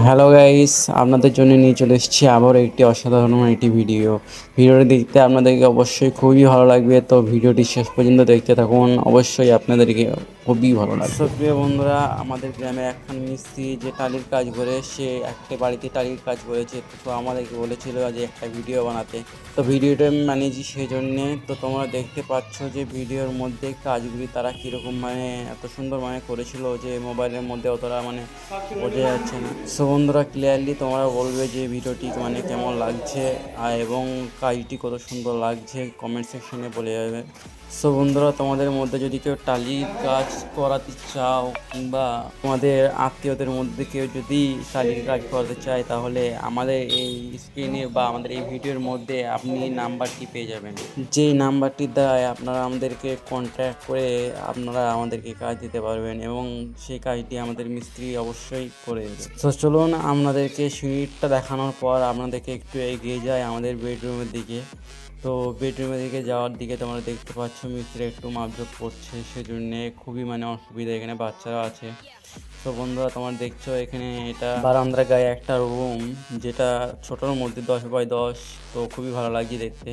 Hello guys, আপনাদের জন্য নিয়ে চলে এসেছি আবার একটি অসাধারণ একটি ভিডিওটি দেখতে আপনাদেরকে অবশ্যই খুবই ভালো লাগবে। তো ভিডিওটি শেষ পর্যন্ত দেখতে থাকুন, অবশ্যই আপনাদেরকে খুবই ভালো লাগবে। তো প্রিয় বন্ধুরা, আমাদের গ্রামে একখান মিস্ত্রি যে টালির কাজ করে, সে একটা বাড়িতে টালির কাজ করেছে। তো আমাদেরকে বলেছিল যে একটা ভিডিও বানাতে। তো ভিডিওটা আমি বানিয়েছি সেই জন্যে। তো তোমরা দেখতে পাচ্ছ যে ভিডিওর মধ্যে কাজগুলি তারা কীরকম এত সুন্দর করেছিল যে মোবাইলের মধ্যে অতটা বোঝা যাচ্ছে না। সো বন্ধুরা, ক্লিয়ারলি তোমরা বলবে যে ভিডিওটি কেমন লাগছে এবং কাজটি কত সুন্দর লাগছে, কমেন্ট সেকশনে বলে যাবে। সো বন্ধুরা, তোমাদের মধ্যে যদি কেউ টালির কাজ করাতে চাও কিংবা তোমাদের আত্মীয়দের মধ্যে কেউ যদি টালির কাজ করাতে চায়, তাহলে আমাদের এই স্ক্রিনে বা আমাদের এই ভিডিওর মধ্যে আপনি নাম্বারটি পেয়ে যাবেন। যেই নাম্বারটির দ্বারায় আপনারা আমাদেরকে কন্ট্যাক্ট করে আপনারা আমাদেরকে কাজ দিতে পারবেন এবং সেই কাজটি আমাদের মিস্ত্রি অবশ্যই করে দেবে। তো চলুন, আপনাদেরকে সিঁড়িটা দেখানোর পর আপনাদেরকে একটু এগিয়ে যায় আমাদের বেডরুমের দিকে। তো বেডরুমের দিকে যাওয়ার দিকে তোমরা দেখতে পাচ্ছ মিস্ত্রি একটু মাপজোপ করছে, সেজন্যে খুবই অসুবিধা। এখানে বাচ্চারা আছে। তো বন্ধুরা, তোমরা দেখছো এখানে এটা বারান্দার গায়ে একটা রুম, যেটা ছোটোর মধ্যে 10x10। তো খুবই ভালো লাগছে দেখতে।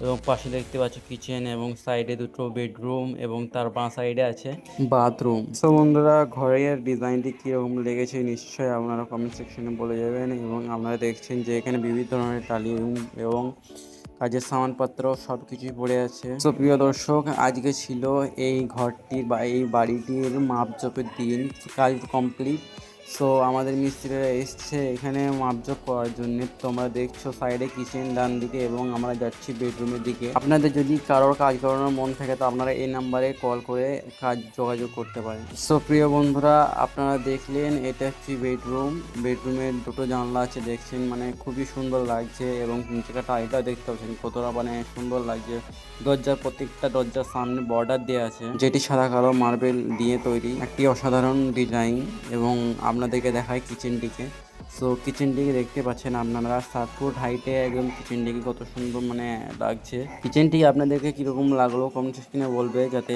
এবং পাশে দেখতে পাচ্ছ কিচেন এবং সাইডে দুটো বেডরুম এবং তার বাঁ সাইডে আছে বাথরুম। তো বন্ধুরা, ঘরের ডিজাইনটি কীরকম লেগেছে নিশ্চয়ই আপনারা কমেন্ট সেকশনে বলে যাবেন। এবং আপনারা দেখছেন যে এখানে বিভিন্ন ধরনের টালি এবং কাজের সামানপত্র সব কিছুই পড়ে আছে। তো প্রিয় দর্শক, আজকে ছিল এই ঘরটির বা এই বাড়িটির মাপজোপের দিন। কাজ কমপ্লিট। সো আমাদের মিস্ত্রিরা এসছে এখানে মাপজোপ করার জন্য। তোমরা দেখছো সাইডে কিচেন ডান দিকে এবং আমরা যাচ্ছি বেডরুমের দিকে। আপনাদের যদি কারোর কাজ করানোর মন থাকে তো আপনারা এই নাম্বারে কল করে কাজ যোগাযোগ করতে পারেন। সো প্রিয় বন্ধুরা, আপনারা দেখলেন এটা হচ্ছে বেডরুমের দুটো জানলা আছে, দেখছেন খুবই সুন্দর লাগছে এবং নিচেটা টাইলটা দেখতে পাচ্ছেন কতটা সুন্দর লাগছে। প্রত্যেকটা দরজার সামনে বর্ডার দেওয়া আছে, যেটি সাদা কালো মার্বেল দিয়ে তৈরি, একটি অসাধারণ ডিজাইন। এবং আপনাদেরকে দেখায় কিচেনটিকে। সো কিচেনটিকে দেখতে পাচ্ছেন আপনারা 7 ফুট হাইটে একদম কিচেনটিকে কত সুন্দর লাগছে। কিচেনটি আপনাদেরকে কীরকম লাগলো কমেন্ট সেকশনে বলবে, যাতে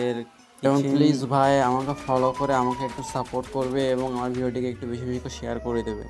এবং প্লিজ ভাই আমাকে ফলো করে আমাকে একটু সাপোর্ট করবে এবং আমার ভিডিওটিকে একটু বেশি বেশি করে শেয়ার করে দেবে।